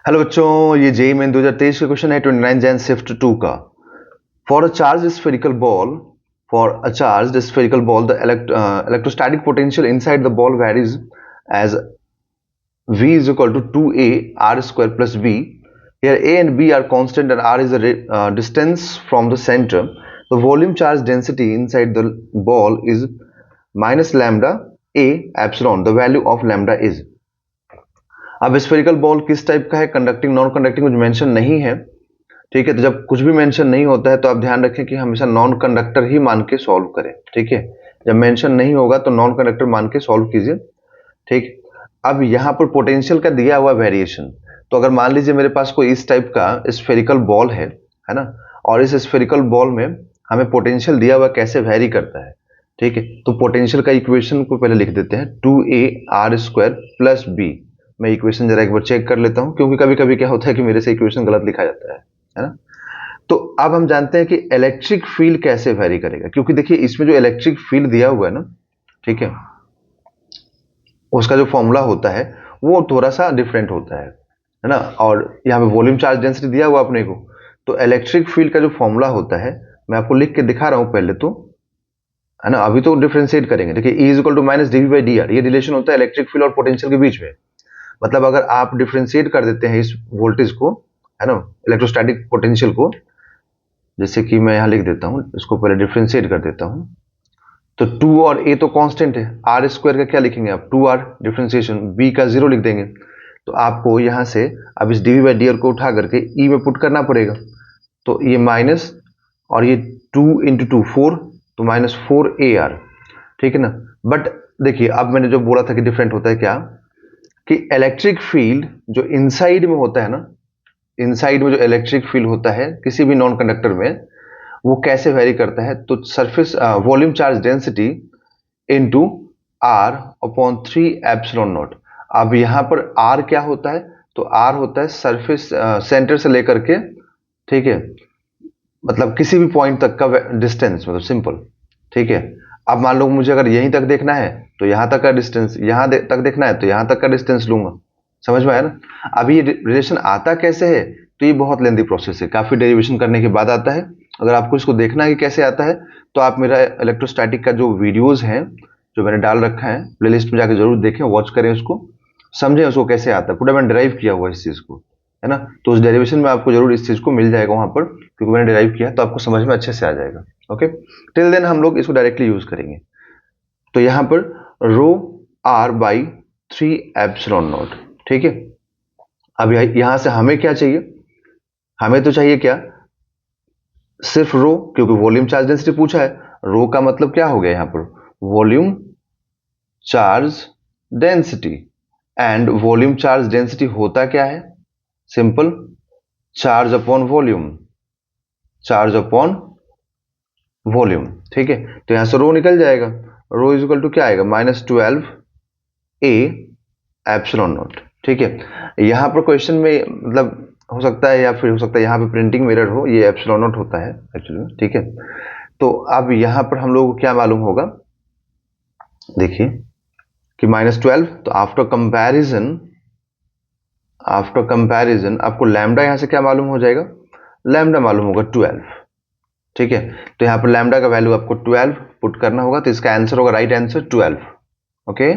Hello बच्चों, ये JEE main 2023 का क्वेश्चन है 29 जैन शिफ्ट 2 का। For a charge spherical ball the electrostatic potential inside the ball varies as v is equal to 2a r square plus b. Here a and b are constant and r is the distance from the center. The volume charge density inside the ball is minus lambda a epsilon. The value of lambda is. अब spherical ball किस type का है, conducting non conducting कुछ mention नहीं है। ठीक है, तो जब कुछ भी मेंशन नहीं होता है तो आप ध्यान रखें कि हमेशा नॉन कंडक्टर ही मान के सॉल्व करें। ठीक है, जब मेंशन नहीं होगा तो नॉन कंडक्टर मान के सॉल्व कीजिए। ठीक, अब यहाँ पर पोटेंशियल का दिया हुआ वेरिएशन, तो अगर मान लीजिए मेरे पास कोई इस टाइप का स्फेरिकल बॉल है ना, और इस स्फेरिकल बॉल में हमें पोटेंशियल दिया हुआ कैसे वेरी करता है। ठीक है, तो पोटेंशियल का इक्वेशन को पहले लिख देते हैं, 2a r² प्लस बी। मैं इक्वेशन जरा एक बार चेक कर लेता हूं, क्योंकि कभी कभी क्या होता है कि मेरे से इक्वेशन गलत लिखा जाता है ना। तो अब हम जानते हैं कि इलेक्ट्रिक फील्ड कैसे वेरी करेगा, क्योंकि देखिए इसमें जो इलेक्ट्रिक फील्ड दिया हुआ है ना, ठीक है, उसका जो फॉर्मूला होता है वो थोड़ा सा डिफरेंट होता है ना। और यहाँ पे वॉल्यूम चार्ज डेंसिटी दिया हुआ अपने को, तो इलेक्ट्रिक फील्ड का जो फॉर्मूला होता है मैं आपको लिख के दिखा रहा हूं पहले तो, है ना। अभी तो डिफरेंशिएट करेंगे। देखिए E is equal to minus dv by d r, ये रिलेशन होता है इलेक्ट्रिक फील्ड और पोटेंशियल के बीच में। मतलब अगर आप डिफरेंशिएट कर देते हैं इस वोल्टेज को, है ना, इलेक्ट्रोस्टैटिक पोटेंशियल को, जैसे कि मैं यहाँ लिख देता हूँ, इसको पहले डिफरेंशिएट कर देता हूँ। तो 2 और a तो कांस्टेंट है, आर स्क्वायर का क्या लिखेंगे आप, 2r डिफरेंशिएशन, b का 0 लिख देंगे। तो आपको यहाँ से अब इस dv बाई डी आर को उठा करके e में पुट करना पड़ेगा। तो ये माइनस और ये 2 इंटू 2 4, तो माइनस 4ar। ठीक है ना। बट देखिए अब मैंने जो बोला था कि डिफरेंट होता है क्या, कि इलेक्ट्रिक फील्ड जो इनसाइड में होता है ना, इनसाइड में जो इलेक्ट्रिक फील्ड होता है किसी भी नॉन कंडक्टर में, वो कैसे वेरी करता है, तो surface volume charge density into r upon 3 epsilon naught. अब यहां पर आर क्या होता है, तो आर होता है सरफेस सेंटर से लेकर के, ठीक है, मतलब किसी भी पॉइंट तक का डिस्टेंस, मतलब सिंपल। ठीक है, अब मान लो मुझे अगर यहीं तक देखना है तो यहां तक का डिस्टेंस, यहां तक देखना है तो यहां तक का डिस्टेंस लूंगा। समझ में आया ना। अब ये रिलेशन आता कैसे है, तो ये बहुत लेंदी प्रोसेस है, काफी डेरिवेशन करने के बाद आता है। अगर आपको इसको देखना है कि कैसे आता है, तो आप मेरा इलेक्ट्रोस्टैटिक का जो वीडियोज हैं जो मैंने डाल रखा है प्लेलिस्ट में, जाकर जरूर देखें, वॉच करें उसको, समझें उसको कैसे आता है। पूरा मैंने डिराइव किया हुआ इस चीज को, है ना। तो उस डेरिवेशन में आपको जरूर इस चीज को मिल जाएगा वहां पर, क्योंकि मैंने डिराइव किया, तो आपको समझ में अच्छे से आ जाएगा। ओके, टिल देन हम लोग इसको डायरेक्टली यूज करेंगे। तो यहां पर रो आर बाई 3 एप्सिलॉन नॉट। ठीक है, अब यहां से हमें क्या चाहिए, हमें तो चाहिए क्या, सिर्फ रो, क्योंकि वॉल्यूम चार्ज डेंसिटी पूछा है। रो का मतलब क्या हो गया यहां पर, volume charge density. And volume charge density होता क्या है, simple, charge upon volume, charge upon volume. ठीक है, तो यहां से रो निकल जाएगा, रो इज इक्वल टू क्या आएगा, -12 a एप्सिलॉन नॉट। ठीक है, यहां पर क्वेश्चन में मतलब हो सकता है, या फिर हो सकता है यहाँ पे प्रिंटिंग एरर हो, ये एप्सिलॉन नॉट होता है एक्चुअली में। ठीक है, तो अब यहां पर हम लोग को क्या मालूम होगा, देखिए कि -12, तो आफ्टर कंपैरिजन आपको लैम्डा यहां से क्या मालूम हो जाएगा, लैम्डा मालूम होगा 12। ठीक है, तो यहां पर लैम्डा का वैल्यू आपको 12 पुट करना होगा, तो इसका आंसर होगा, राइट आंसर 12। ओके।